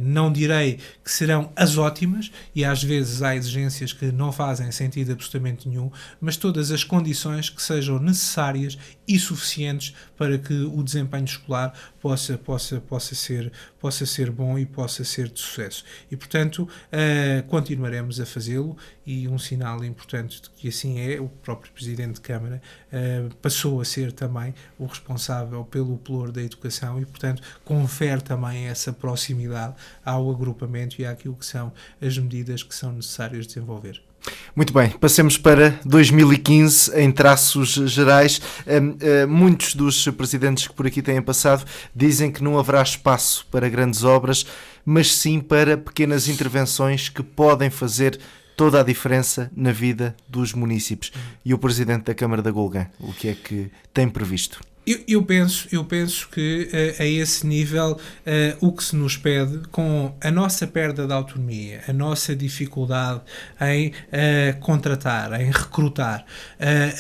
não direi que serão as ótimas, e às vezes há exigências que não fazem sentido absolutamente nenhum, mas todas as condições que sejam necessárias e suficientes para que o desempenho escolar possa ser bom e possa ser de sucesso. E, portanto, continuaremos a fazê-lo, e um sinal importante de que assim é, o próprio Presidente de Câmara passou a ser também o responsável pelo pelour da educação e, portanto, confere também essa proximidade ao agrupamento e àquilo que são as medidas que são necessárias desenvolver. Muito bem, passemos para 2015 em traços gerais. Muitos dos presidentes que por aqui têm passado dizem que não haverá espaço para grandes obras, mas sim para pequenas intervenções que podem fazer toda a diferença na vida dos municípios. E o Presidente da Câmara da Golgã, o que é que tem previsto? Eu penso que a esse nível o que se nos pede, com a nossa perda de autonomia, a nossa dificuldade em contratar, em recrutar,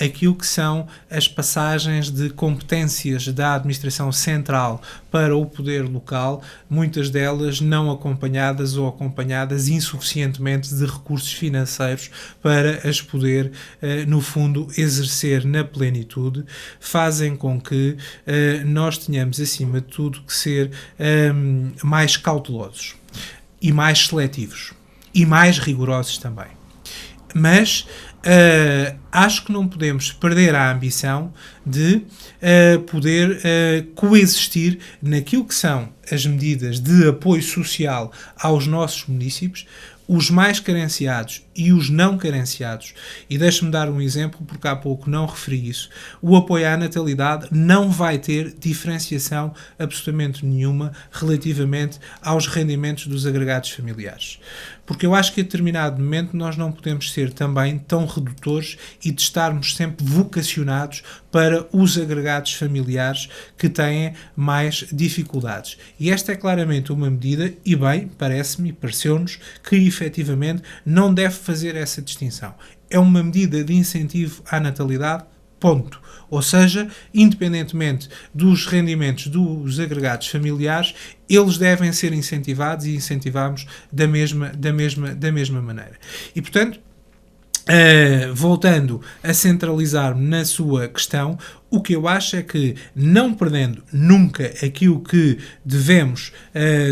aquilo que são as passagens de competências da administração central para o poder local, muitas delas não acompanhadas ou acompanhadas insuficientemente de recursos financeiros para as poder, no fundo, exercer na plenitude, fazem com que nós tenhamos, acima de tudo, que ser mais cautelosos e mais seletivos e mais rigorosos também. Mas acho que não podemos perder a ambição de poder coexistir naquilo que são as medidas de apoio social aos nossos municípios, os mais carenciados e os não carenciados. E deixe-me dar um exemplo, porque há pouco não referi isso. O apoio à natalidade não vai ter diferenciação absolutamente nenhuma relativamente aos rendimentos dos agregados familiares. Porque eu acho que a determinado momento nós não podemos ser também tão redutores e de estarmos sempre vocacionados para os agregados familiares que têm mais dificuldades. E esta é claramente uma medida, e bem, parece-me, pareceu-nos, que efetivamente não deve fazer essa distinção. É uma medida de incentivo à natalidade, ponto. Ou seja, independentemente dos rendimentos dos agregados familiares, eles devem ser incentivados e incentivamos da mesma maneira. E, portanto, voltando a centralizar-me na sua questão, o que eu acho é que, não perdendo nunca aquilo que devemos,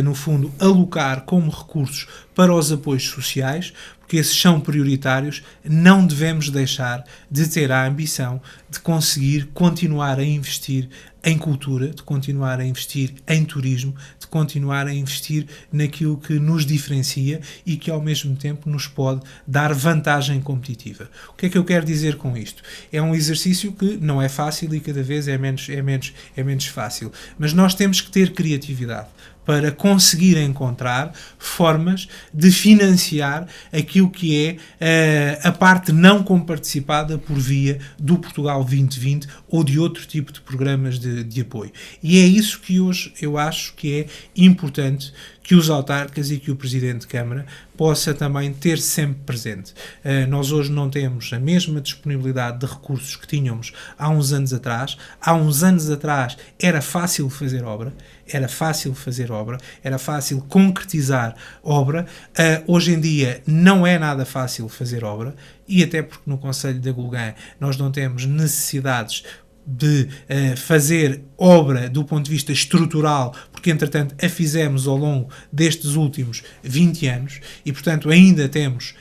no fundo, alocar como recursos para os apoios sociais, porque esses são prioritários, não devemos deixar de ter a ambição de conseguir continuar a investir em cultura, de continuar a investir em turismo, de continuar a investir naquilo que nos diferencia e que ao mesmo tempo nos pode dar vantagem competitiva. O que é que eu quero dizer com isto? É um exercício que não é fácil e cada vez é menos fácil, mas nós temos que ter criatividade para conseguir encontrar formas de financiar aquilo que é a parte não comparticipada por via do Portugal 2020 ou de outro tipo de programas de apoio. E é isso que hoje eu acho que é importante que os autarcas e que o Presidente de Câmara possa também ter sempre presente. Nós hoje não temos a mesma disponibilidade de recursos que tínhamos há uns anos atrás. Há uns anos atrás era fácil fazer obra, era fácil concretizar obra. Hoje em dia não é nada fácil fazer obra, e até porque no Concelho de Agulgã nós não temos necessidades de fazer obra do ponto de vista estrutural, porque entretanto a fizemos ao longo destes últimos 20 anos e portanto ainda temos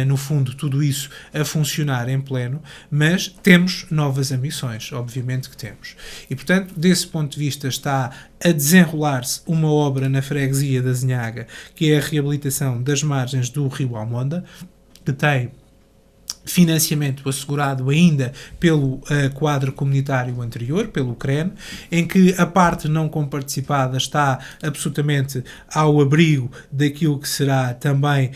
no fundo tudo isso a funcionar em pleno, mas temos novas ambições, obviamente que temos. E portanto desse ponto de vista está a desenrolar-se uma obra na freguesia da Azinhaga, que é a reabilitação das margens do Rio Almonda, que tem financiamento assegurado ainda pelo quadro comunitário anterior, pelo CREN, em que a parte não comparticipada está absolutamente ao abrigo daquilo que será também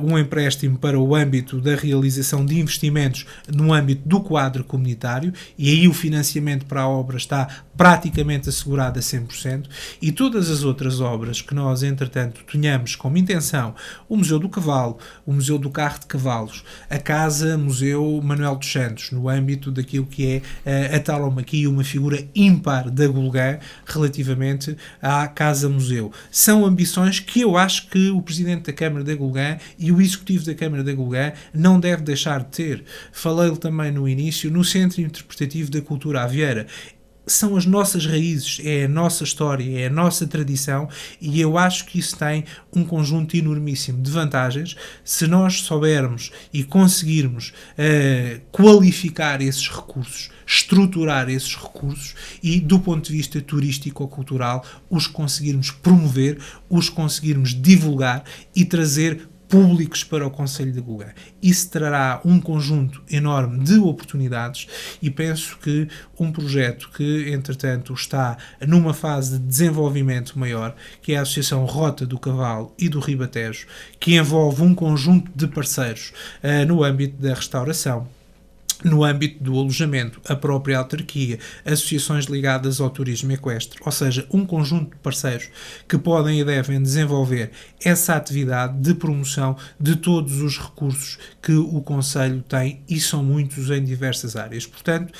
um empréstimo para o âmbito da realização de investimentos no âmbito do quadro comunitário, e aí o financiamento para a obra está praticamente assegurado a 100%, e todas as outras obras que nós, entretanto, tenhamos como intenção, o Museu do Cavalo, o Museu do Carro de Cavalos, a Casa Museu Manuel dos Santos, no âmbito daquilo que é a tauromaquia, uma figura ímpar da Agulgã relativamente à Casa Museu. São ambições que eu acho que o Presidente da Câmara de Agulgã e o Executivo da Câmara de Agulgã não deve deixar de ter. Falei-lhe também no início, no Centro Interpretativo da Cultura Avieira. São as nossas raízes, é a nossa história, é a nossa tradição, e eu acho que isso tem um conjunto enormíssimo de vantagens se nós soubermos e conseguirmos qualificar esses recursos, estruturar esses recursos e, do ponto de vista turístico ou cultural, os conseguirmos promover, os conseguirmos divulgar e trazer públicos para o Concelho de Agulgã. Isso trará um conjunto enorme de oportunidades, e penso que um projeto que, entretanto, está numa fase de desenvolvimento maior, que é a Associação Rota do Cavalo e do Ribatejo, que envolve um conjunto de parceiros no âmbito da restauração, no âmbito do alojamento, a própria autarquia, associações ligadas ao turismo equestre, ou seja, um conjunto de parceiros que podem e devem desenvolver essa atividade de promoção de todos os recursos que o Concelho tem, e são muitos em diversas áreas. Portanto,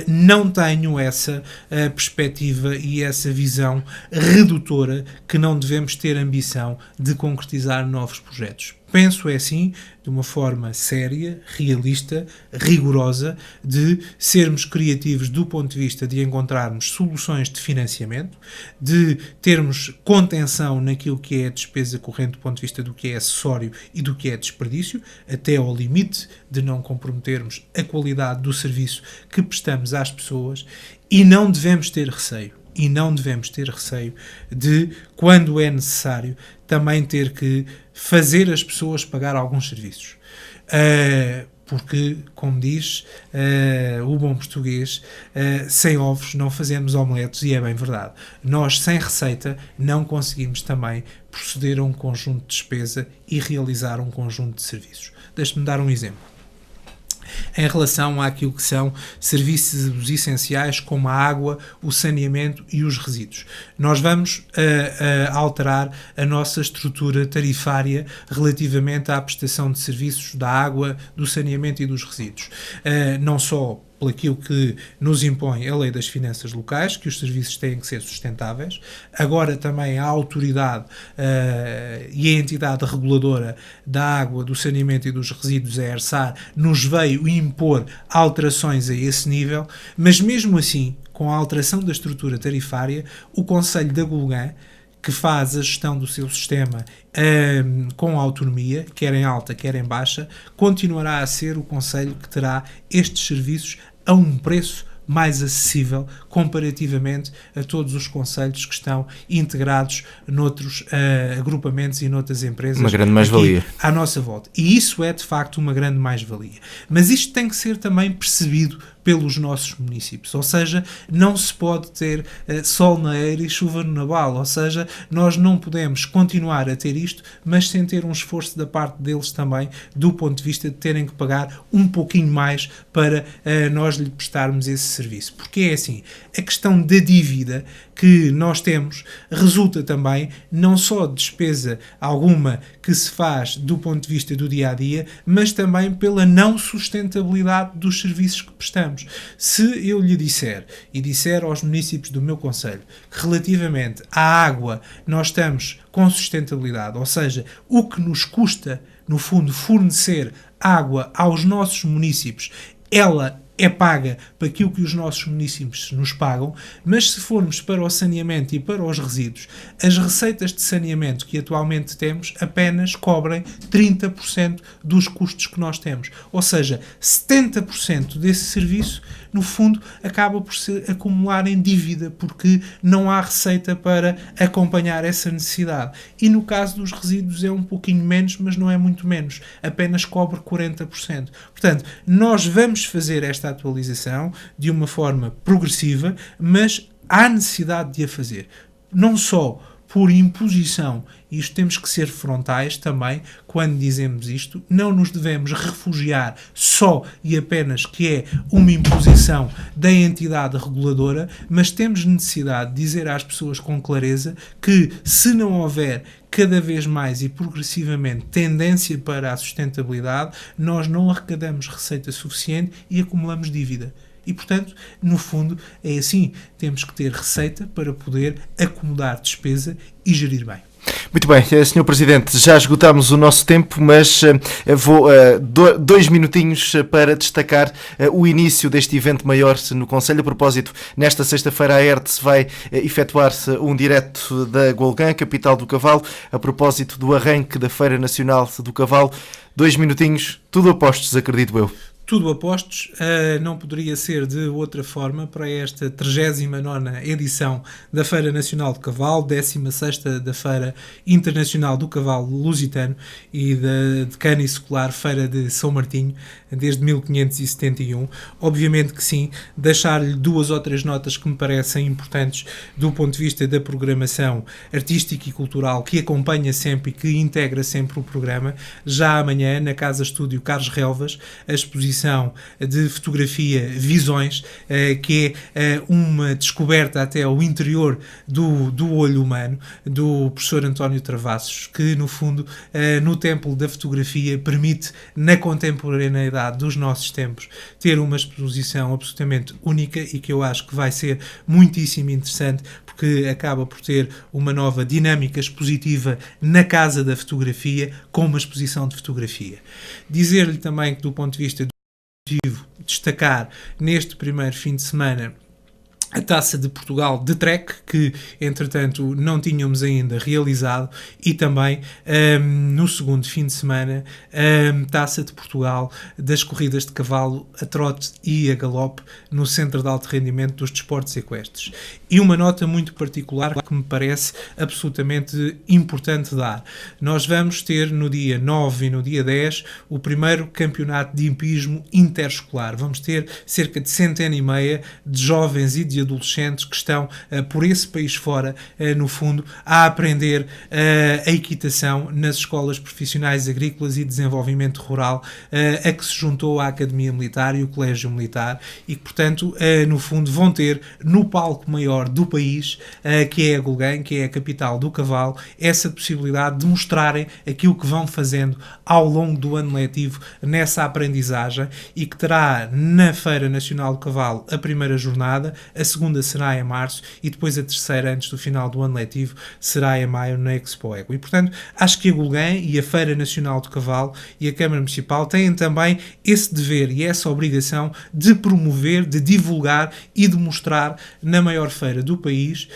não tenho essa perspectiva e essa visão redutora que não devemos ter ambição de concretizar novos projetos. Penso, é assim, de uma forma séria, realista, rigorosa, de sermos criativos do ponto de vista de encontrarmos soluções de financiamento, de termos contenção naquilo que é a despesa corrente do ponto de vista do que é acessório e do que é desperdício, até ao limite de não comprometermos a qualidade do serviço que prestamos às pessoas, e não devemos ter receio. E não devemos ter receio de, quando é necessário, também ter que fazer as pessoas pagar alguns serviços. Porque, como diz o bom português, sem ovos não fazemos omeletes, e é bem verdade. Nós, sem receita, não conseguimos também proceder a um conjunto de despesa e realizar um conjunto de serviços. Deixe-me dar um exemplo. Em relação àquilo que são serviços essenciais como a água, o saneamento e os resíduos, nós vamos alterar a nossa estrutura tarifária relativamente à prestação de serviços da água, do saneamento e dos resíduos. Não só por aquilo que nos impõe a Lei das Finanças Locais, que os serviços têm que ser sustentáveis, agora também a autoridade e a entidade reguladora da água, do saneamento e dos resíduos, a ERSAR, nos veio impor alterações a esse nível, mas mesmo assim, com a alteração da estrutura tarifária, o Concelho de Agulgã, que faz a gestão do seu sistema com autonomia, quer em alta, quer em baixa, continuará a ser o Concelho que terá estes serviços a um preço mais acessível comparativamente a todos os concelhos que estão integrados noutros agrupamentos e noutras empresas. Uma grande mais-valia à nossa volta. E isso é, de facto, uma grande mais-valia. Mas isto tem que ser também percebido pelos nossos municípios. Ou seja, não se pode ter sol na eira e chuva no naval. Ou seja, nós não podemos continuar a ter isto, mas sem ter um esforço da parte deles também, do ponto de vista de terem que pagar um pouquinho mais para nós lhe prestarmos esse serviço. Porque é assim, a questão da dívida que nós temos resulta também não só de despesa alguma que se faz do ponto de vista do dia-a-dia, mas também pela não sustentabilidade dos serviços que prestamos. Se eu lhe disser, e disser aos municípios do meu concelho, que relativamente à água nós estamos com sustentabilidade, ou seja, o que nos custa, no fundo, fornecer água aos nossos municípios, ela é paga para aquilo que os nossos municípios nos pagam, mas se formos para o saneamento e para os resíduos, as receitas de saneamento que atualmente temos apenas cobrem 30% dos custos que nós temos. Ou seja, 70% desse serviço, no fundo, acaba por se acumular em dívida, porque não há receita para acompanhar essa necessidade. E no caso dos resíduos é um pouquinho menos, mas não é muito menos. Apenas cobre 40%. Portanto, nós vamos fazer esta atualização de uma forma progressiva, mas há necessidade de a fazer. Não só por imposição, e isto temos que ser frontais também quando dizemos isto, não nos devemos refugiar só e apenas que é uma imposição da entidade reguladora, mas temos necessidade de dizer às pessoas com clareza que se não houver cada vez mais e progressivamente tendência para a sustentabilidade, nós não arrecadamos receita suficiente e acumulamos dívida. E, portanto, no fundo, é assim, temos que ter receita para poder acomodar despesa e gerir bem. Muito bem, Sr. Presidente, já esgotámos o nosso tempo, mas vou 2 minutinhos para destacar o início deste evento maior no Concelho. A propósito, nesta sexta-feira a ERTE vai efetuar-se um direto da Golgã, capital do cavalo, a propósito do arranque da Feira Nacional do Cavalo. 2 minutinhos, tudo a postos, acredito eu. Tudo a postos, não poderia ser de outra forma para esta 39ª edição da Feira Nacional do Cavalo, 16ª da Feira Internacional do Cavalo Lusitano e da Decana e Secular Feira de São Martinho, desde 1571. Obviamente que sim, deixar-lhe 2 ou 3 notas que me parecem importantes do ponto de vista da programação artística e cultural que acompanha sempre e que integra sempre o programa. Já amanhã, na Casa Estúdio Carlos Relvas, a exposição de fotografia Visões, que é uma descoberta até ao interior do olho humano, do professor António Travassos, que no fundo, no templo da fotografia, permite, na contemporaneidade dos nossos tempos, ter uma exposição absolutamente única e que eu acho que vai ser muitíssimo interessante, porque acaba por ter uma nova dinâmica expositiva na Casa da Fotografia, com uma exposição de fotografia. Dizer-lhe também que, do ponto de vista destacar neste primeiro fim de semana a Taça de Portugal de Trek, que entretanto não tínhamos ainda realizado, e também no segundo fim de semana Taça de Portugal das corridas de cavalo a trote e a galope no Centro de Alto Rendimento dos Desportos Equestres. E uma nota muito particular que me parece absolutamente importante dar. Nós vamos ter no dia 9 e no dia 10 o primeiro campeonato de hipismo interescolar. Vamos ter cerca de 150 de jovens e de adolescentes que estão por esse país fora, no fundo, a aprender a equitação nas escolas profissionais agrícolas e desenvolvimento rural, a que se juntou a Academia Militar e o Colégio Militar, e que, portanto, no fundo, vão ter no palco maior do país, que é a Golgã, que é a capital do cavalo, essa possibilidade de mostrarem aquilo que vão fazendo ao longo do ano letivo nessa aprendizagem, e que terá na Feira Nacional do Cavalo a primeira jornada, a segunda será em março e depois a terceira, antes do final do ano letivo, será em maio na Expo Ego. E, portanto, acho que a Golgã e a Feira Nacional do Cavalo e a Câmara Municipal têm também esse dever e essa obrigação de promover, de divulgar e de mostrar na maior feira do país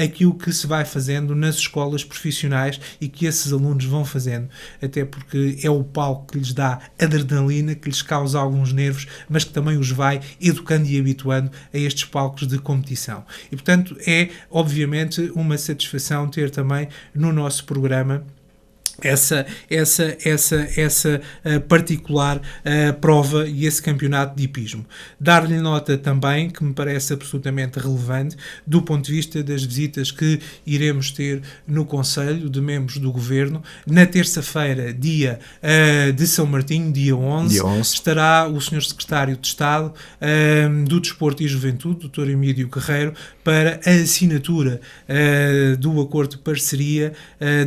aquilo que se vai fazendo nas escolas profissionais e que esses alunos vão fazendo, até porque é o palco que lhes dá adrenalina, que lhes causa alguns nervos, mas que também os vai educando e habituando a estes palcos de competição. E, portanto, é obviamente uma satisfação ter também no nosso programa essa particular prova e esse campeonato de hipismo. Dar-lhe nota também, que me parece absolutamente relevante, do ponto de vista das visitas que iremos ter no Conselho de membros do Governo. Na terça-feira, dia de São Martinho, dia 11, estará o Sr. Secretário de Estado do Desporto e Juventude, Dr. Emílio Guerreiro, para a assinatura do acordo de parceria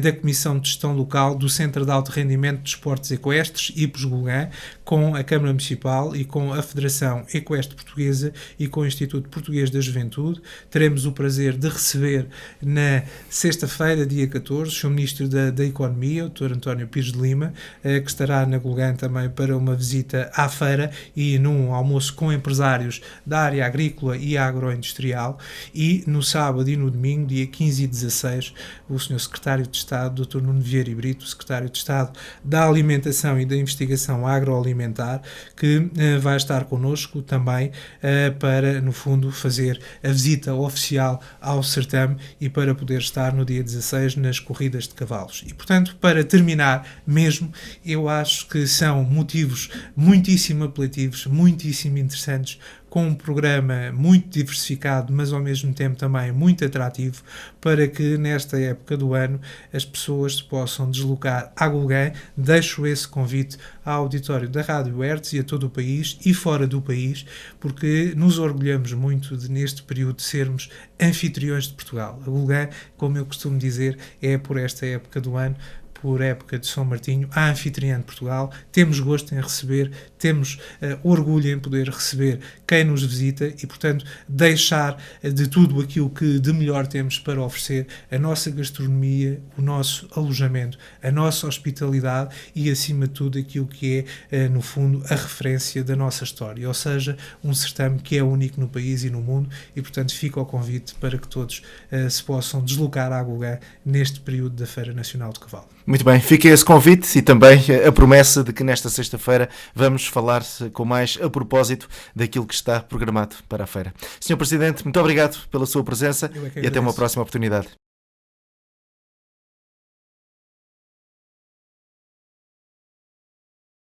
da Comissão de Gestão Local do Centro de Alto Rendimento de Esportes Equestres, IPES-Gulgã, com a Câmara Municipal e com a Federação Equestre Portuguesa e com o Instituto Português da Juventude. Teremos o prazer de receber na sexta-feira, dia 14, o Sr. Ministro da Economia, o Dr. António Pires de Lima, que estará na Gulgã também para uma visita à feira e num almoço com empresários da área agrícola e agroindustrial. E no sábado e no domingo, dia 15 e 16, o Sr. Secretário de Estado, Dr. Nuno Vieira e Brito, o Secretário de Estado da Alimentação e da Investigação Agroalimentar, que vai estar connosco também para, no fundo, fazer a visita oficial ao certame e para poder estar no dia 16 nas corridas de cavalos. E, portanto, para terminar mesmo, eu acho que são motivos muitíssimo apelativos, muitíssimo interessantes, com um programa muito diversificado, mas ao mesmo tempo também muito atrativo, para que nesta época do ano as pessoas se possam deslocar a Gulgã. Deixo esse convite ao auditório da Rádio Hertz e a todo o país e fora do país, porque nos orgulhamos muito de, neste período, de sermos anfitriões de Portugal. A Gulgã, como eu costumo dizer, é por esta época do ano, por época de São Martinho, a anfitriã de Portugal. Temos gosto em receber, temos orgulho em poder receber quem nos visita e, portanto, deixar de tudo aquilo que de melhor temos para oferecer, a nossa gastronomia, o nosso alojamento, a nossa hospitalidade e, acima de tudo, aquilo que é, no fundo, a referência da nossa história. Ou seja, um certame que é único no país e no mundo e, portanto, fica o convite para que todos se possam deslocar à Gulgã neste período da Feira Nacional do Cavalo. Muito bem, fica esse convite e também a promessa de que nesta sexta-feira vamos falar com mais a propósito daquilo que está programado para a feira. Sr. Presidente, muito obrigado pela sua presença e até uma próxima oportunidade.